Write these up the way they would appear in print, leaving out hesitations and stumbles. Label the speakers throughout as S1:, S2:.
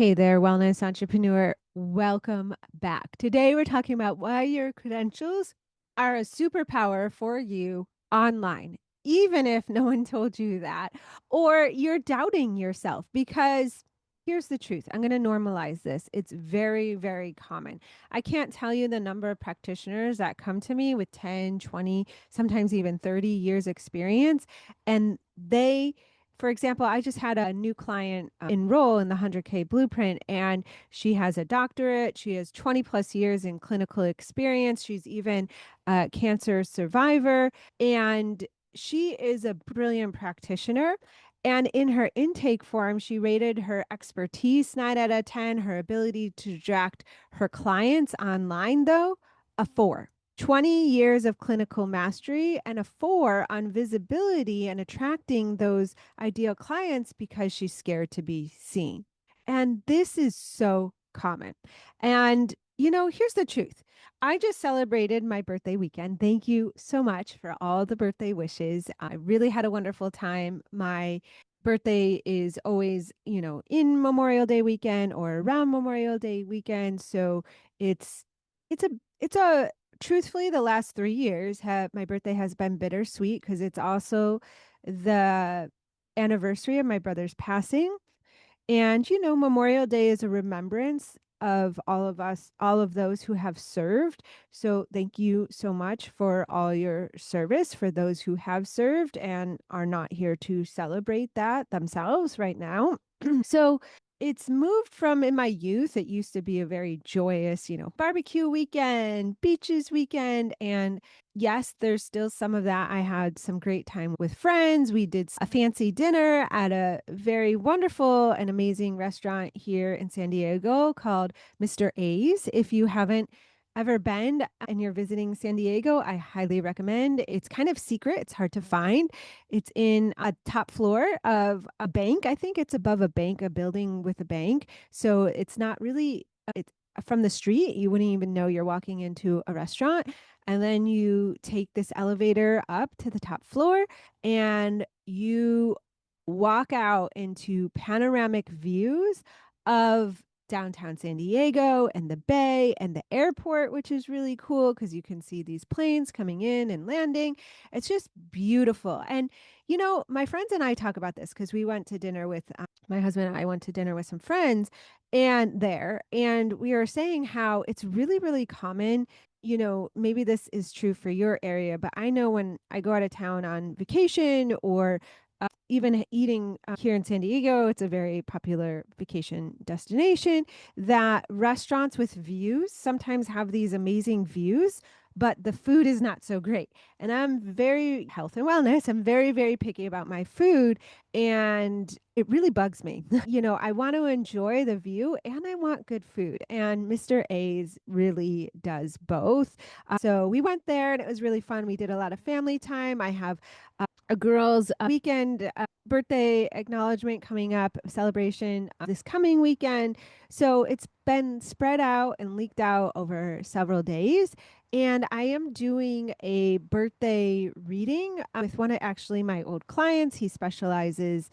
S1: Hey there, wellness entrepreneur. Welcome back. Today, we're talking about why your credentials are a superpower for you online, even if no one told you that, or you're doubting yourself. Because here's the truth, I'm going to normalize this. It's very, very common. I can't tell you the number of practitioners that come to me with 10, 20, sometimes even 30 years experience, and for example, I just had a new client enroll in the 100K blueprint, and she has a doctorate. She has 20 plus years in clinical experience. She's even a cancer survivor, and she is a brilliant practitioner. And in her intake form, she rated her expertise 9 out of 10, her ability to direct her clients online, though, a 4. 20 years of clinical mastery and a 4 on visibility and attracting those ideal clients because she's scared to be seen. And this is so common. And, here's the truth. I just celebrated my birthday weekend. Thank you so much for all the birthday wishes. I really had a wonderful time. My birthday is always, in Memorial Day weekend or around Memorial Day weekend. So it's it's a truthfully, the last 3 years have my birthday has been bittersweet because it's also the anniversary of my brother's passing. And, Memorial Day is a remembrance of all of us, all of those who have served. So thank you so much for all your service for those who have served and are not here to celebrate that themselves right now. So it's moved from in my youth, it used to be a very joyous, barbecue weekend, beaches weekend. And yes, there's still some of that. I had some great time with friends. We did a fancy dinner at a very wonderful and amazing restaurant here in San Diego called Mr. A's. If you haven't ever been and you're visiting San Diego, I highly recommend. It's kind of secret, it's hard to find. It's in a top floor of a bank. I think it's above a bank, a building with a bank. So it's not really, it's from the street. You wouldn't even know you're walking into a restaurant. And then you take this elevator up to the top floor and you walk out into panoramic views of downtown San Diego and the bay and the airport, which is really cool because you can see these planes coming in and landing. It's just beautiful. And, my friends and I talk about this because we went to dinner with my husband and I went to dinner with some friends and we are saying how it's really, really common. Maybe this is true for your area, but I know when I go out of town on vacation or even eating here in San Diego, it's a very popular vacation destination, that restaurants with views sometimes have these amazing views, but the food is not so great. And I'm very health and wellness. I'm very, very picky about my food. And it really bugs me. I want to enjoy the view and I want good food. And Mr. A's really does both. So we went there and it was really fun. We did a lot of family time. I have a girls' weekend birthday acknowledgement coming up, celebration this coming weekend. So it's been spread out and leaked out over several days. And I am doing a birthday reading with one of actually my old clients. He specializes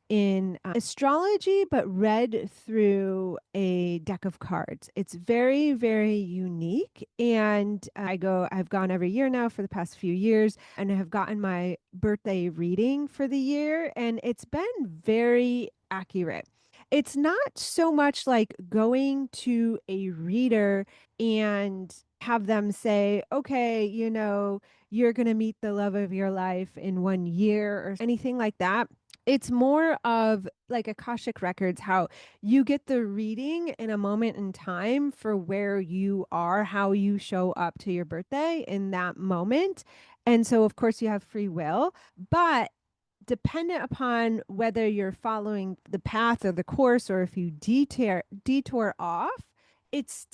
S1: in astrology, but read through a deck of cards. It's very, very unique. And I've gone every year now for the past few years and I have gotten my birthday reading for the year. And it's been very accurate. It's not so much like going to a reader and have them say, okay, you're going to meet the love of your life in 1 year or anything like that. It's more of like Akashic Records, how you get the reading in a moment in time for where you are, how you show up to your birthday in that moment. And so, of course, you have free will, but dependent upon whether you're following the path or the course or if you detour off, it's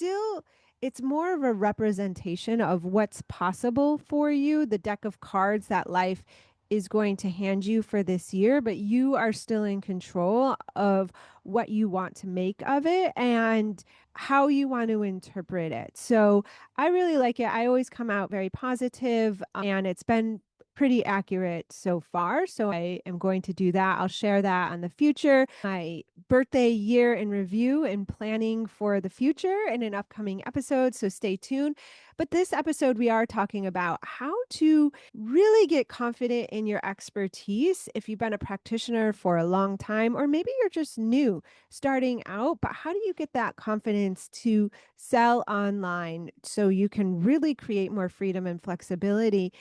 S1: more of a representation of what's possible for you, the deck of cards that life is going to hand you for this year, but you are still in control of what you want to make of it and how you want to interpret it. So I really like it. I always come out very positive, and it's been pretty accurate so far. So I am going to do that. I'll share that on the future. My birthday year in review and planning for the future in an upcoming episode. So stay tuned. But this episode, we are talking about how to really get confident in your expertise if you've been a practitioner for a long time, or maybe you're just new starting out. But how do you get that confidence to sell online so you can really create more freedom and flexibility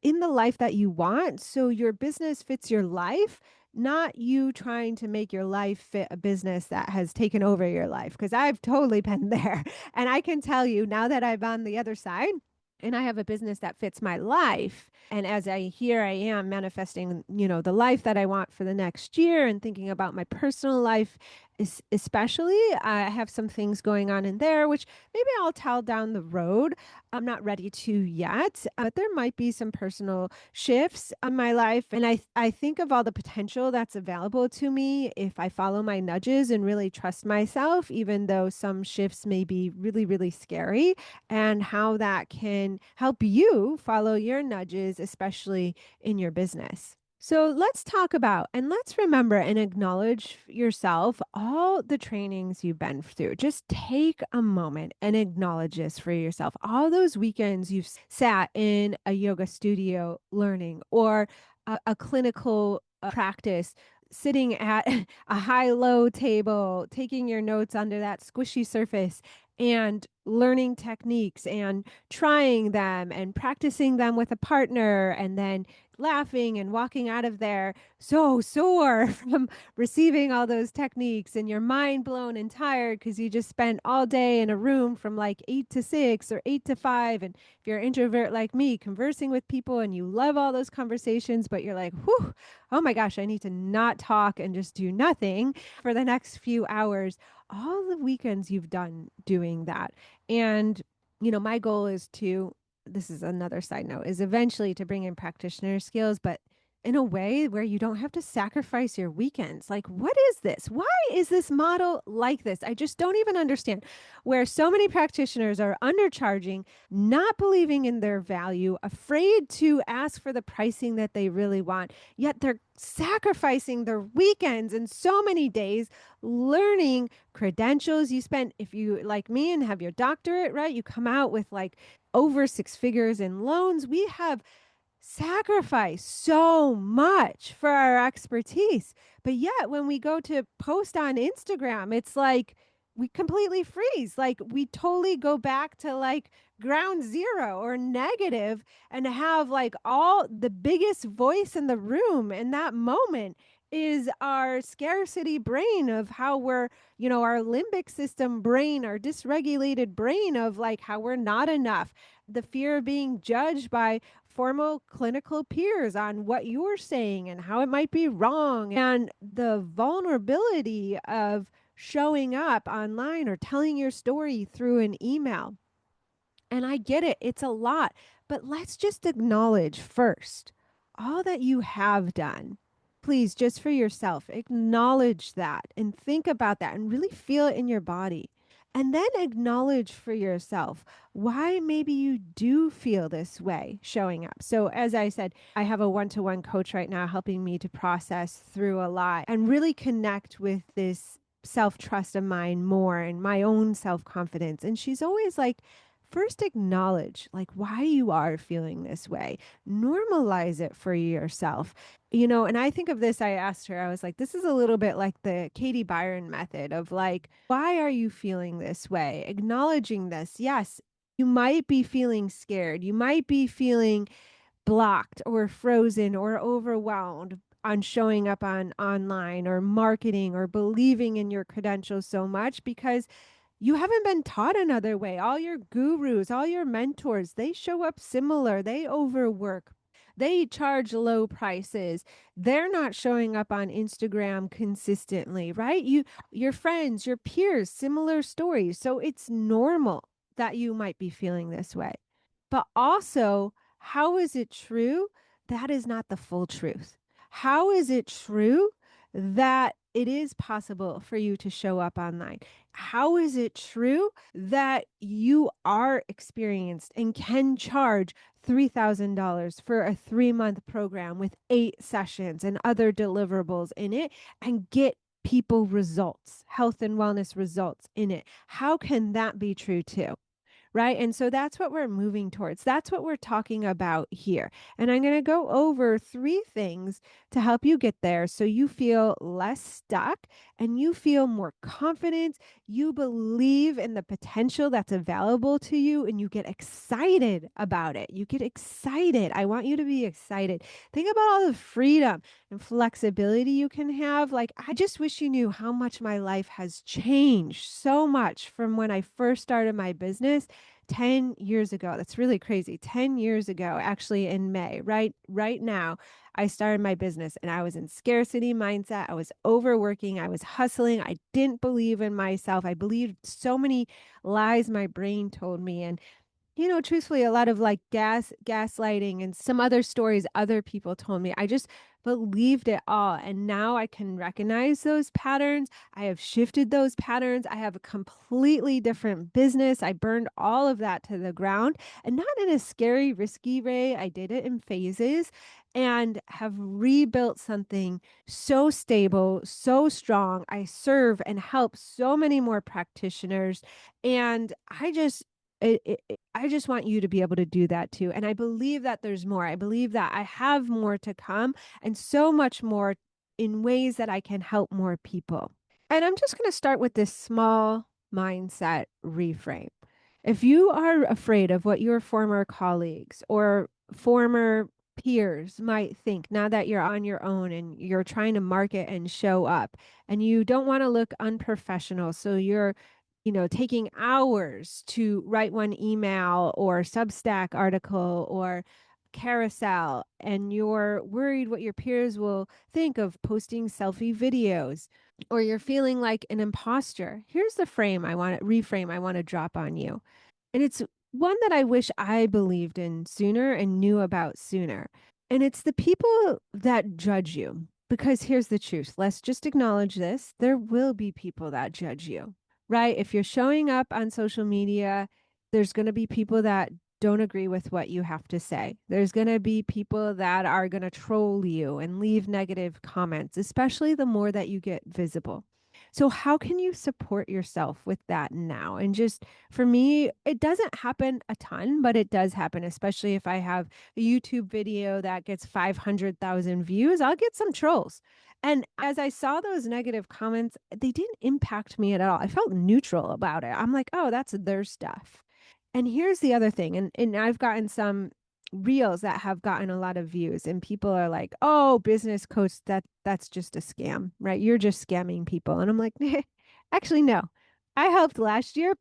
S1: in the life that you want so your business fits your life, not you trying to make your life fit a business that has taken over your life? Because I've totally been there. And I can tell you now that I'm on the other side and I have a business that fits my life. And as I here I am manifesting, the life that I want for the next year and thinking about my personal life, especially, I have some things going on in there, which maybe I'll tell down the road. I'm not ready to yet, but there might be some personal shifts in my life. And I think of all the potential that's available to me if I follow my nudges and really trust myself, even though some shifts may be really, really scary, and how that can help you follow your nudges, especially in your business. So let's talk about and let's remember and acknowledge yourself all the trainings you've been through. Just take a moment and acknowledge this for yourself. All those weekends you've sat in a yoga studio learning, or a clinical practice, sitting at a high low table, taking your notes under that squishy surface and learning techniques and trying them and practicing them with a partner, and then laughing and walking out of there so sore from receiving all those techniques, and your mind blown and tired because you just spent all day in a room from like 8 to 6 or 8 to 5. And if you're an introvert like me, conversing with people and you love all those conversations, but you're like, whew, oh my gosh, I need to not talk and just do nothing for the next few hours. All the weekends you've done doing that. And, my goal is to, this is another side note, is eventually to bring in practitioner skills, but in a way where you don't have to sacrifice your weekends. Like, what is this? Why is this model like this? I just don't even understand where so many practitioners are undercharging, not believing in their value, afraid to ask for the pricing that they really want, yet they're sacrificing their weekends and so many days learning credentials. You spent, if you like me and have your doctorate, right? You come out with like over 6 figures in loans. We have sacrifice so much for our expertise. But yet, when we go to post on Instagram, it's like we completely freeze. Like we totally go back to like ground zero or negative, and have like all the biggest voice in the room in that moment is our scarcity brain of how we're, our limbic system brain, our dysregulated brain of like how we're not enough, the fear of being judged by formal clinical peers on what you're saying and how it might be wrong, and the vulnerability of showing up online or telling your story through an email. And I get it, it's a lot, but let's just acknowledge first all that you have done. Please, just for yourself, acknowledge that and think about that and really feel it in your body. And then acknowledge for yourself why maybe you do feel this way showing up. So, as I said, I have a one-to-one coach right now helping me to process through a lot and really connect with this self trust of mine more and my own self confidence. And she's always like, first acknowledge like why you are feeling this way, normalize it for yourself. And I think of this, I asked her, I was like, this is a little bit like the Katie Byron method of like, why are you feeling this way? Acknowledging this. Yes, you might be feeling scared, you might be feeling blocked or frozen or overwhelmed on showing up on online or marketing or believing in your credentials so much because you haven't been taught another way. All your gurus, all your mentors, they show up similar. They overwork. They charge low prices. They're not showing up on Instagram consistently, right? Your friends, your peers, similar stories. So it's normal that you might be feeling this way. But also, how is it true? That is not the full truth. How is it true that it is possible for you to show up online? How is it true that you are experienced and can charge $3,000 for a 3-month program with 8 sessions and other deliverables in it and get people results, health and wellness results in it? How can that be true too? Right. And so that's what we're moving towards. That's what we're talking about here. And I'm going to go over 3 things to help you get there so you feel less stuck and you feel more confident. You believe in the potential that's available to you and you get excited about it. You get excited. I want you to be excited. Think about all the freedom and flexibility you can have. Like, I just wish you knew how much my life has changed so much from when I first started my business 10 years ago. That's really crazy. 10 years ago, actually in May, right now, I started my business and I was in scarcity mindset. I was overworking. I was hustling. I didn't believe in myself. I believed so many lies my brain told me. And truthfully, a lot of like gaslighting and some other stories other people told me. I just believed it all. And now I can recognize those patterns. I have shifted those patterns. I have a completely different business. I burned all of that to the ground, and not in a scary, risky way. I did it in phases and have rebuilt something so stable, so strong. I serve and help so many more practitioners. And I just want you to be able to do that too. And I believe that there's more. I believe that I have more to come and so much more in ways that I can help more people. And I'm just going to start with this small mindset reframe. If you are afraid of what your former colleagues or former peers might think now that you're on your own and you're trying to market and show up and you don't want to look unprofessional, so you're taking hours to write one email or Substack article or carousel, and you're worried what your peers will think of posting selfie videos, or you're feeling like an imposter. Here's the reframe I want to drop on you. And it's one that I wish I believed in sooner and knew about sooner. And it's the people that judge you. Because here's the truth. Let's just acknowledge this. There will be people that judge you, right? If you're showing up on social media, there's going to be people that don't agree with what you have to say. There's going to be people that are going to troll you and leave negative comments, especially the more that you get visible. So, how can you support yourself with that now? And just for me, it doesn't happen a ton, but it does happen, especially if I have a YouTube video that gets 500,000 views, I'll get some trolls. And as I saw those negative comments, they didn't impact me at all. I felt neutral about it. I'm like, oh, that's their stuff. And here's the other thing, and I've gotten some reels that have gotten a lot of views, and people are like, "Oh, business coach, that's just a scam, right? You're just scamming people." And I'm like, actually, no. I helped last year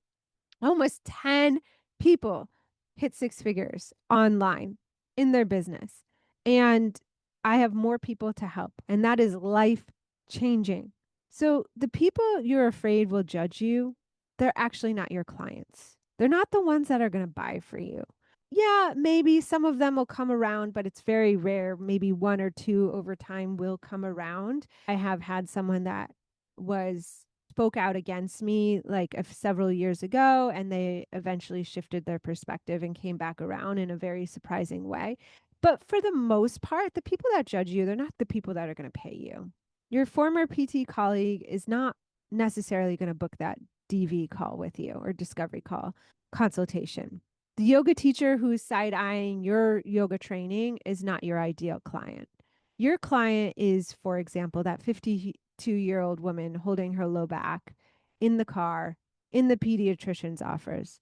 S1: almost 10 people hit 6 figures online in their business. And I have more people to help, and that is life changing. So the people you're afraid will judge you, they're actually not your clients. They're not the ones that are going to buy for you. Yeah, maybe some of them will come around, but it's very rare. Maybe one or two over time will come around. I have had someone that was spoke out against me like several years ago, and they eventually shifted their perspective and came back around in a very surprising way. But for the most part, the people that judge you, they're not the people that are going to pay you. Your former PT colleague is not necessarily going to book that DV call with you or discovery call consultation. The yoga teacher who's side eyeing your yoga training is not your ideal client. Your client is, for example, that 52-year-old woman holding her low back in the car in the pediatrician's office,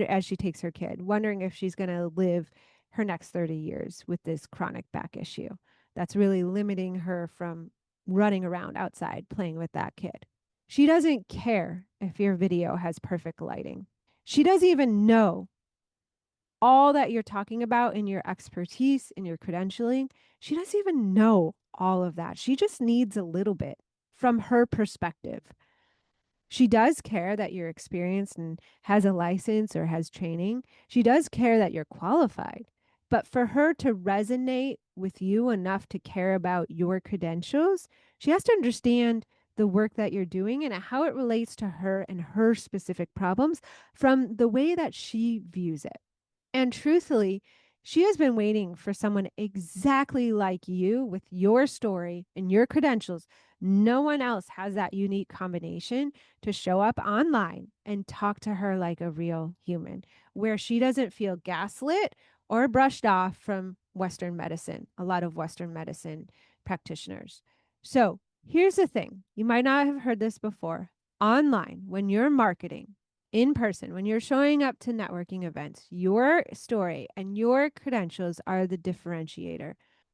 S1: as she takes her kid, wondering if she's going to live her next 30 years with this chronic back issue that's really limiting her from running around outside playing with that kid. She doesn't care if your video has perfect lighting. She doesn't even know all that you're talking about in your expertise, in your credentialing. She doesn't even know all of that. She just needs a little bit from her perspective. She does care that you're experienced and has a license or has training. She does care that you're qualified. But for her to resonate with you enough to care about your credentials, She has to understand the work that you're doing and how it relates to her and her specific problems from the way that she views it. And truthfully, she has been waiting for someone exactly like you with your story and your credentials. No one else has that unique combination to show up online and talk to her like a real human, where she doesn't feel gaslit or brushed off from Western medicine, a lot of Western medicine practitioners. So here's the thing, you might not have heard this before. Online, when you're marketing, in person, when you're showing up to networking events, your story and your credentials are the differentiator.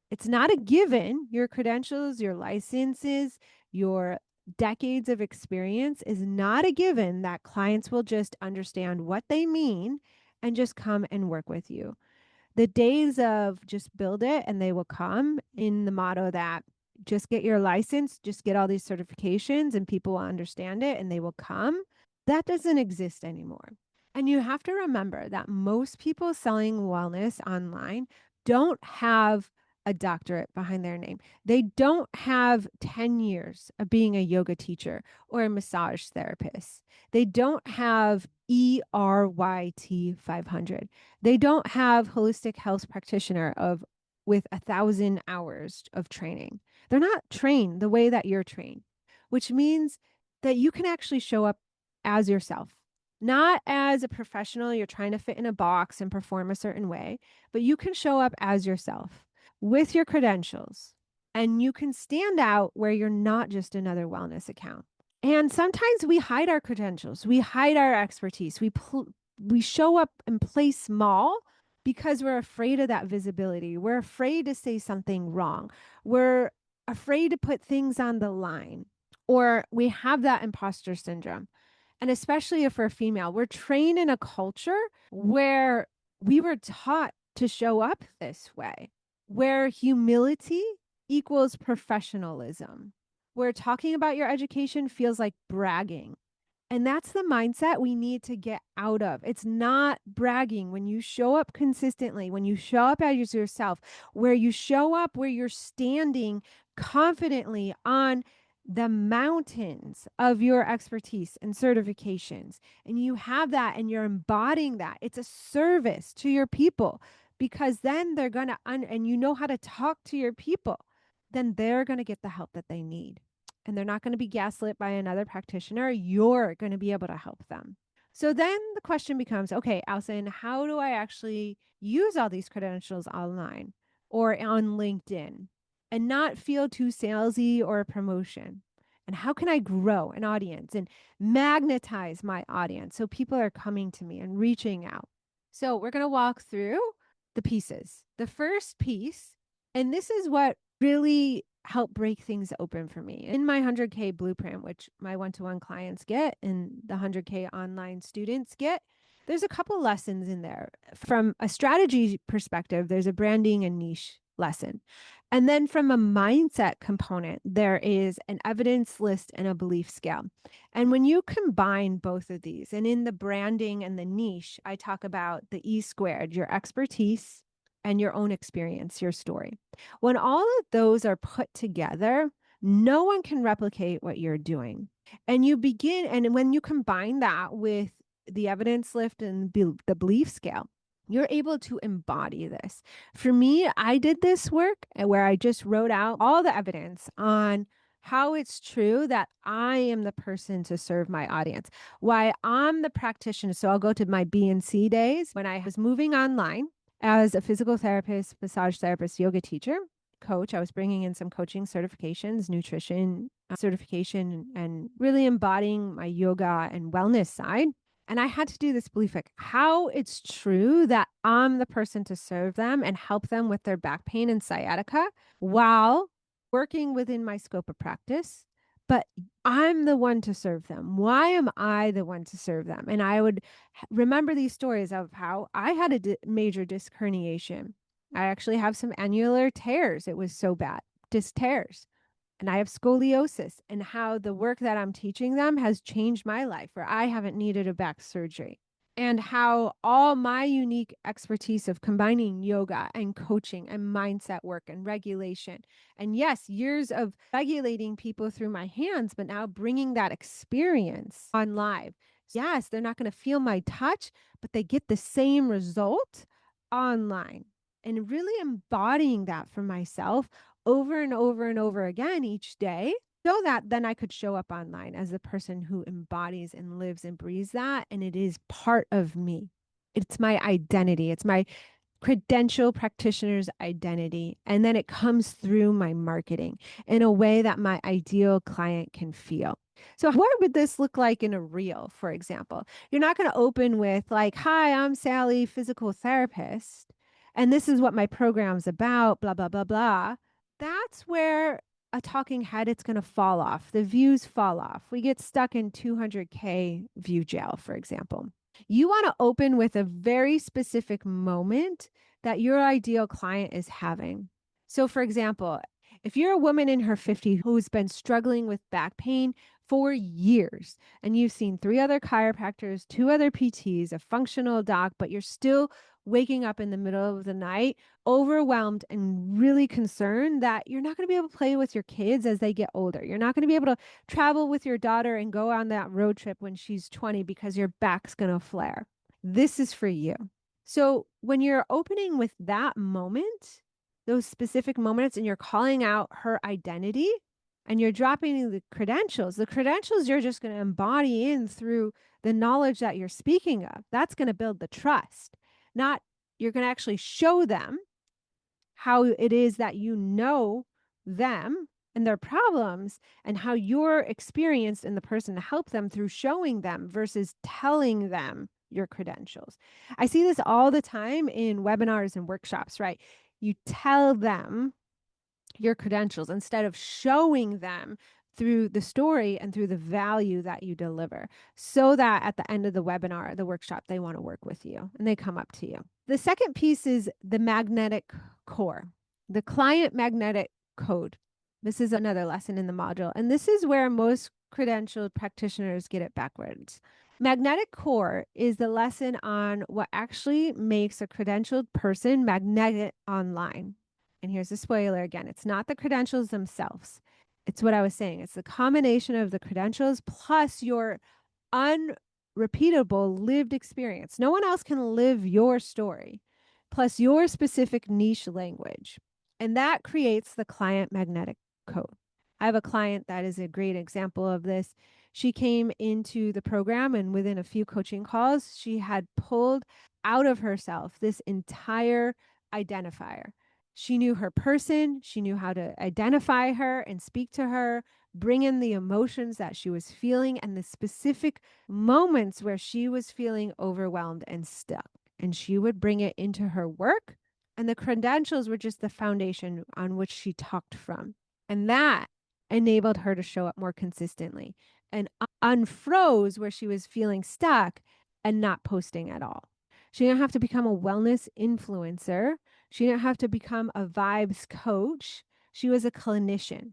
S1: It's not a given. Your credentials, your licenses, your decades of experience is not a given that clients will just understand what they mean and just come and work with you. The days of just build it and they will come, in the motto that just get your license, just get all these certifications and people will understand it and they will come, that doesn't exist anymore. And you have to remember that most people selling wellness online don't have a doctorate behind their name. They don't have 10 years of being a yoga teacher or a massage therapist. They don't have ERYT 500. They don't have holistic health practitioner of with 1,000 hours of training. They're not trained the way that you're trained, which means that you can actually show up as yourself, not as a professional. You're trying to fit in a box and perform a certain way, but you can show up as yourself with your credentials and you can stand out where you're not just another wellness account. And sometimes we hide our credentials, we hide our expertise, we show up and play small because we're afraid of that visibility. We're afraid to say something wrong. We're afraid to put things on the line, or we have that imposter syndrome. And especially if we're female, we're trained in a culture where we were taught to show up this way, where humility equals professionalism, where talking about your education feels like bragging. And that's the mindset we need to get out of. It's not bragging when you show up consistently, when you show up as yourself, where you show up where you're standing confidently on the mountains of your expertise and certifications. And you have that and you're embodying that. It's a service to your people because then they're going to, and you know how to talk to your people, then they're going to get the help that they need and they're not going to be gaslit by another practitioner. You're going to be able to help them. So then the question becomes, okay, Alison, how do I actually use all these credentials online or on LinkedIn and not feel too salesy or a promotion? And how can I grow an audience and magnetize my audience so people are coming to me and reaching out? So we're going to walk through the pieces. The first piece, and this is what really help break things open for me. In my 100K blueprint, which my one-to-one clients get and the 100K online students get, there's a couple lessons in there. From a strategy perspective, there's a branding and niche lesson. And then from a mindset component, there is an evidence list and a belief scale. And when you combine both of these, and in the branding and the niche, I talk about the E squared, your expertise and your own experience, your story. When all of those are put together, no one can replicate what you're doing. And you begin, and when you combine that with the evidence lift and the belief scale, you're able to embody this. For me, I did this work where I just wrote out all the evidence on how it's true that I am the person to serve my audience, why I'm the practitioner. So I'll go to my B and C days when I was moving online as a physical therapist, massage therapist, yoga teacher, coach. I was bringing in some coaching certifications, nutrition certification, and really embodying my yoga and wellness side. And I had to do this belief, like how it's true that I'm the person to serve them and help them with their back pain and sciatica while working within my scope of practice. But I'm the one to serve them. Why am I the one to serve them? And I would remember these stories of how I had a major disc herniation. I actually have some annular tears. It was so bad, disc tears. And I have scoliosis, and how the work that I'm teaching them has changed my life, where I haven't needed a back surgery. and how all my unique expertise of combining yoga and coaching and mindset work and regulation, and yes, years of regulating people through my hands, but now bringing that experience on live. Yes, they're not going to feel my touch, but they get the same result online, and really embodying that for myself over and over and over again each day, so that then I could show up online as the person who embodies and lives and breathes that. And it is part of me. It's my identity. It's my credential practitioner's identity. And then it comes through my marketing in a way that my ideal client can feel. So, what would this look like in a reel, for example? You're not going to open with, like, hi, I'm Sally, physical therapist, and this is what my program's about, blah, blah, blah, blah. That's where a talking head, it's going to fall off. The views fall off. We get stuck in 200K view jail, for example. You want to open with a very specific moment that your ideal client is having. So, for example, if you're a woman in her 50s who's been struggling with back pain for years, and you've seen 3 other chiropractors, 2 other PTs, a functional doc, but you're still waking up in the middle of the night, overwhelmed and really concerned that you're not going to be able to play with your kids as they get older. You're not going to be able to travel with your daughter and go on that road trip when she's 20 because your back's going to flare. This is for you. So when you're opening with that moment, those specific moments, and you're calling out her identity and you're dropping the credentials you're just going to embody in through the knowledge that you're speaking of. That's going to build the trust. Not, you're going to actually show them how it is that you know them and their problems, and how you're experienced in the person to help them through showing them versus telling them your credentials. I see this all the time in webinars and workshops, right? You tell them your credentials instead of showing them through the story and through the value that you deliver, so that at the end of the webinar, the workshop, they want to work with you and they come up to you. The second piece is the magnetic core, the client magnetic code. This is another lesson in the module, and this is where most credentialed practitioners get it backwards. Magnetic core is the lesson on what actually makes a credentialed person magnetic online. And here's the spoiler again, it's not the credentials themselves. It's what I was saying. It's the combination of the credentials plus your unrepeatable lived experience. No one else can live your story, plus your specific niche language. And that creates the client magnetic code. I have a client that is a great example of this. She came into the program, and within a few coaching calls, she had pulled out of herself this entire identifier. She knew her person, she knew how to identify her and speak to her, bring in the emotions that she was feeling and the specific moments where she was feeling overwhelmed and stuck. And she would bring it into her work. And the credentials were just the foundation on which she talked from. And that enabled her to show up more consistently and unfroze where she was feeling stuck and not posting at all. She didn't have to become a wellness influencer. She didn't have to become a vibes coach. She was a clinician.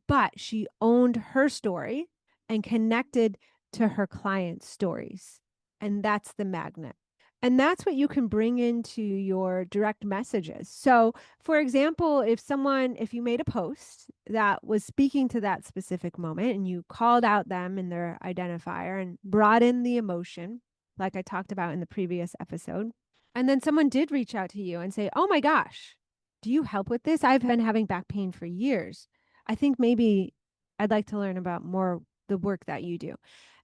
S1: But she owned her story and connected to her clients' stories. And that's the magnet. And that's what you can bring into your direct messages. So, for example, if you made a post that was speaking to that specific moment and you called out them in their identifier and brought in the emotion, like I talked about in the previous episode, and then someone did reach out to you and say, oh my gosh, do you help with this? I've been having back pain for years. I think maybe I'd like to learn about more the work that you do.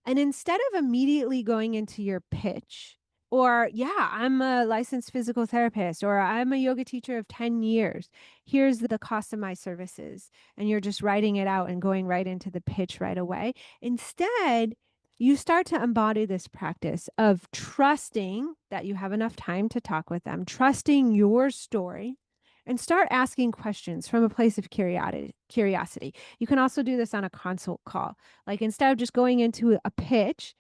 S1: And instead of immediately going into your pitch, or, yeah, I'm a licensed physical therapist, or I'm a yoga teacher of 10 years. Here's the cost of my services. And you're just writing it out and going right into the pitch right away. Instead, you start to embody this practice of trusting that you have enough time to talk with them, trusting your story, and start asking questions from a place of curiosity. You can also do this on a consult call. Like, instead of just going into a pitch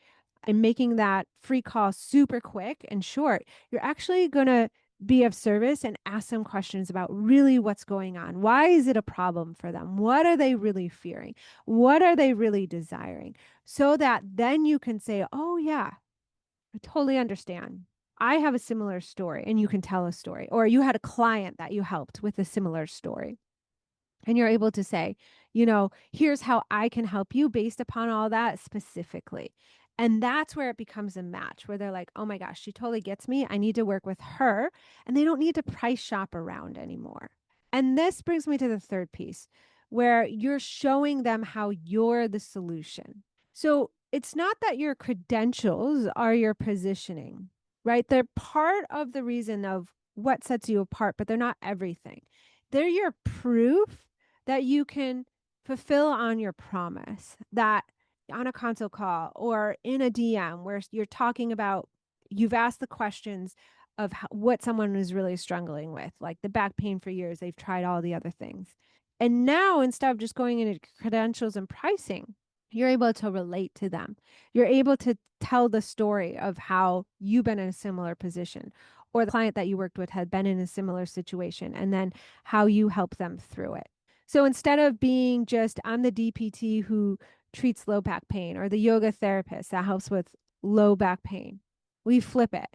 S1: and making that free call super quick and short, you're actually going to be of service and ask some questions about really what's going on. Why is it a problem for them? What are they really fearing? What are they really desiring? So that then you can say, oh, yeah, I totally understand. I have a similar story, and you can tell a story, or you had a client that you helped with a similar story. And you're able to say, here's how I can help you based upon all that specifically. And that's where it becomes a match where they're like, oh my gosh, she totally gets me. I need to work with her. And they don't need to price shop around anymore. And this brings me to the third piece where you're showing them how you're the solution. So it's not that your credentials are your positioning, right? They're part of the reason of what sets you apart, but they're not everything. They're your proof that you can fulfill on your promise, that on a consult call or in a DM where you're talking about, you've asked the questions of what someone is really struggling with, like the back pain for years, they've tried all the other things. And now instead of just going into credentials and pricing, you're able to relate to them. You're able to tell the story of how you've been in a similar position or the client that you worked with had been in a similar situation and then how you help them through it. So instead of being just, I'm the DPT who treats low back pain or the yoga therapist that helps with low back pain, we flip it.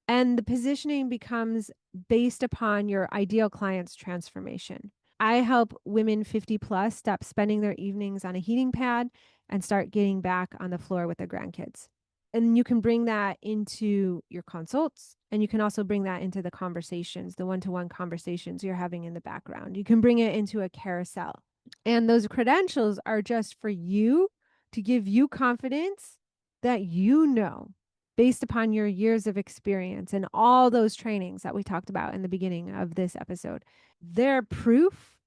S1: And the positioning becomes based upon your ideal client's transformation. I help women 50 plus stop spending their evenings on a heating pad and start getting back on the floor with their grandkids. And you can bring that into your consults, and you can also bring that into the conversations, the one-to-one conversations you're having in the background. You can bring it into a carousel. And those credentials are just for you to give you confidence that based upon your years of experience and all those trainings that we talked about in the beginning of this episode. They're proof,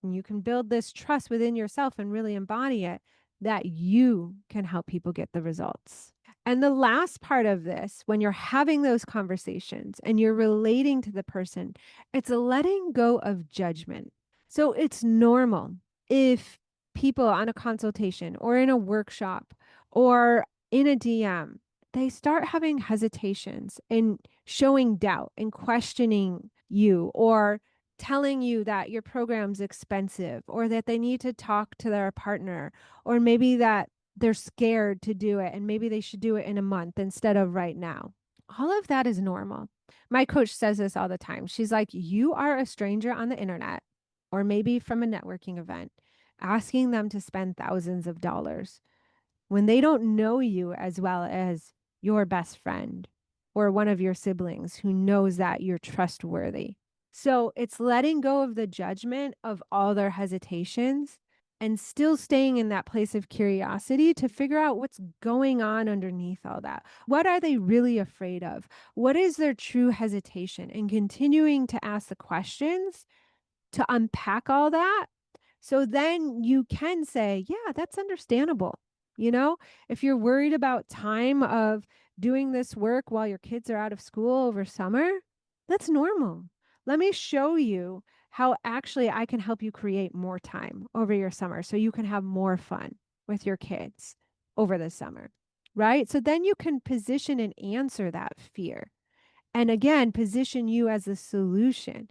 S1: and you can build this trust within yourself and really embody it, that you can help people get the results. And the last part of this, when you're having those conversations and you're relating to the person, it's a letting go of judgment. So it's normal if people on a consultation or in a workshop or in a DM, they start having hesitations and showing doubt and questioning you or telling you that your program's expensive or that they need to talk to their partner or maybe that they're scared to do it and maybe they should do it in a month instead of right now. All of that is normal. My coach says this all the time. She's like, you are a stranger on the internet or maybe from a networking event, asking them to spend thousands of dollars when they don't know you as well as your best friend or one of your siblings who knows that you're trustworthy. So it's letting go of the judgment of all their hesitations and still staying in that place of curiosity to figure out what's going on underneath all that. What are they really afraid of? What is their true hesitation? And continuing to ask the questions to unpack all that. So then you can say, yeah, that's understandable. You know, if you're worried about time of doing this work while your kids are out of school over summer, that's normal. Let me show you how actually I can help you create more time over your summer so you can have more fun with your kids over the summer. Right. So then you can position and answer that fear. And again, position you as a solution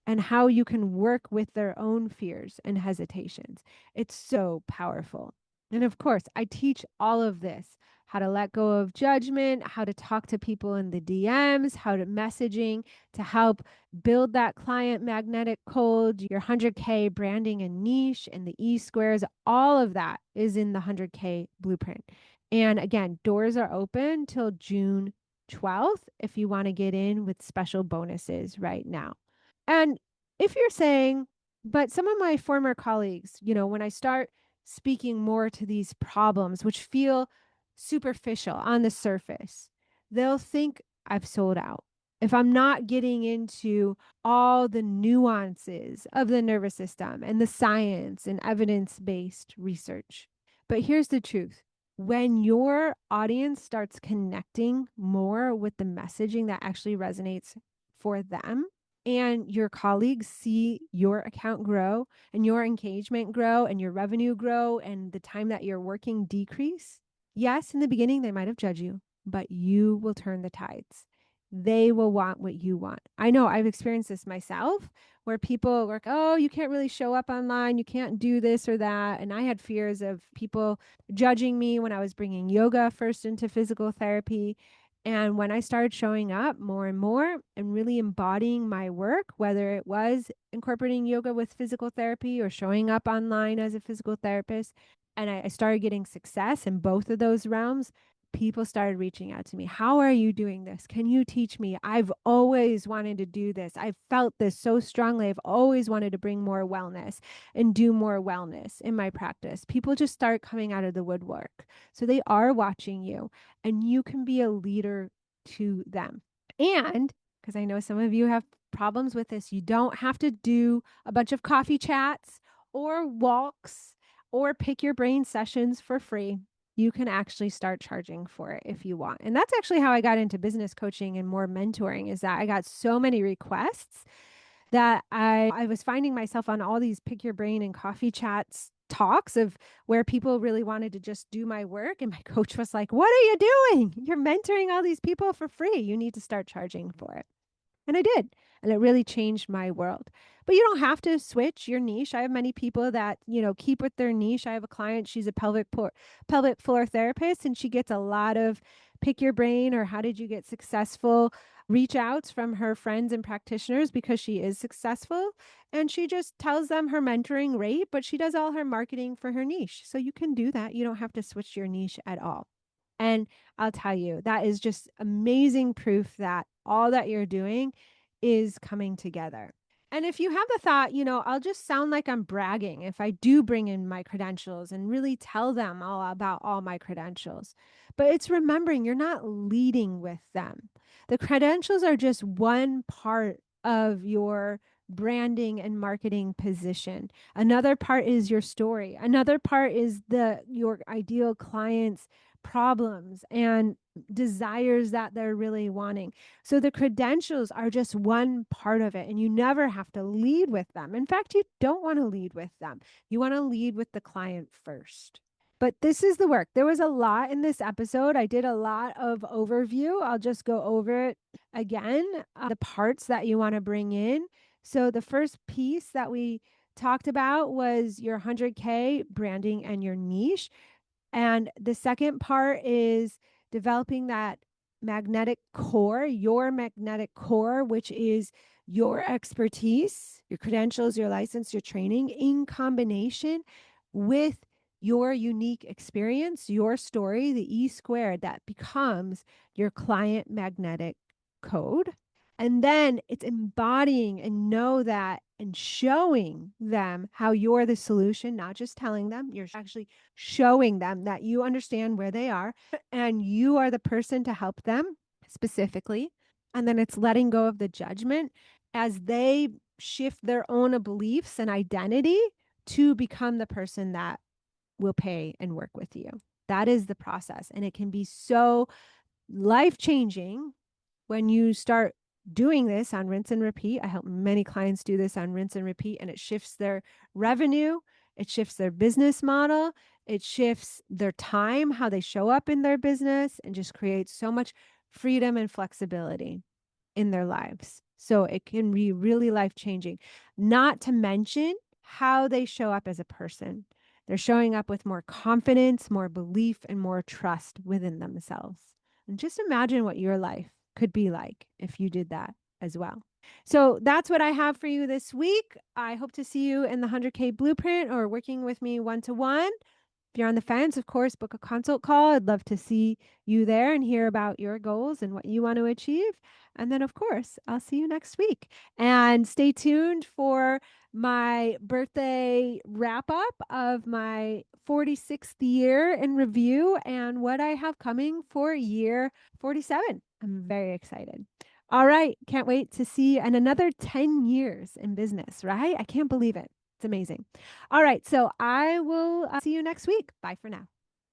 S1: and how you can work with their own fears and hesitations. It's so powerful. And of course, I teach all of this, how to let go of judgment, how to talk to people in the DMs, how to messaging to help build that client magnetic code, your 100K branding and niche and the E squares. All of that is in the 100K blueprint. And again, doors are open till June 12th if you want to get in with special bonuses right now. And if you're saying, but some of my former colleagues, when I start speaking more to these problems, which feel superficial on the surface, they'll think I've sold out. If I'm not getting into all the nuances of the nervous system and the science and evidence based research. But here's the truth, when your audience starts connecting more with the messaging that actually resonates for them, and your colleagues see your account grow and your engagement grow and your revenue grow and the time that you're working decrease, yes, in the beginning, they might have judged you, but you will turn the tides. They will want what you want. I know I've experienced this myself where people were like, oh, you can't really show up online. You can't do this or that. And I had fears of people judging me when I was bringing yoga first into physical therapy. And when I started showing up more and more and really embodying my work, whether it was incorporating yoga with physical therapy or showing up online as a physical therapist, and I started getting success in both of those realms, people started reaching out to me. How are you doing this? Can you teach me? I've always wanted to do this. I've felt this so strongly. I've always wanted to bring more wellness and do more wellness in my practice. People just start coming out of the woodwork. So they are watching you, and you can be a leader to them. And because I know some of you have problems with this, you don't have to do a bunch of coffee chats or walks or pick your brain sessions for free. You can actually start charging for it if you want. And that's actually how I got into business coaching and more mentoring, is that I got so many requests that I was finding myself on all these pick your brain and coffee chats talks of where people really wanted to just do my work. And my coach was like, "What are you doing? You're mentoring all these people for free. You need to start charging for it." And I did. And it really changed my world. But you don't have to switch your niche. I have many people that, keep with their niche. I have a client, she's a pelvic floor therapist, and she gets a lot of pick your brain or how did you get successful reach outs from her friends and practitioners because she is successful. And she just tells them her mentoring rate, but she does all her marketing for her niche. So you can do that. You don't have to switch your niche at all. And I'll tell you, that is just amazing proof that all that you're doing is coming together. And if you have the thought, I'll just sound like I'm bragging if I do bring in my credentials and really tell them all about all my credentials. But it's remembering you're not leading with them. The credentials are just one part of your branding and marketing position. Another part is your story. Another part is your ideal client's problems and desires that they're really wanting. So the credentials are just one part of it, and you never have to lead with them. In fact, you don't want to lead with them. You want to lead with the client first. But this is the work. There was a lot in this episode. I did a lot of overview. I'll just go over it again. The parts that you want to bring in. So the first piece that we talked about was your 100K branding and your niche. And the second part is developing that your magnetic core, which is your expertise, your credentials, your license, your training in combination with your unique experience, your story, the E squared that becomes your client magnetic code. And then it's embodying and know that and showing them how you're the solution, not just telling them, you're actually showing them that you understand where they are and you are the person to help them specifically. And then it's letting go of the judgment as they shift their own beliefs and identity to become the person that will pay and work with you. That is the process. And it can be so life changing when you start doing this on rinse and repeat. I help many clients do this on rinse and repeat, and it shifts their revenue, it shifts their business model, it shifts their time, how they show up in their business, and just creates so much freedom and flexibility in their lives. So it can be really life changing, not to mention how they show up as a person. They're showing up with more confidence, more belief, and more trust within themselves. And just imagine what your life could be like if you did that as well. So that's what I have for you this week. I hope to see you in the 100K blueprint or working with me one-to-one. If you're on the fence, of course, book a consult call. I'd love to see you there and hear about your goals and what you want to achieve. And then, of course, I'll see you next week. And stay tuned for my birthday wrap up of my 46th year in review and what I have coming for year 47. I'm very excited. All right. Can't wait to see and another 10 years in business, right? I can't believe it. It's amazing. All right. So I will see you next week. Bye for now.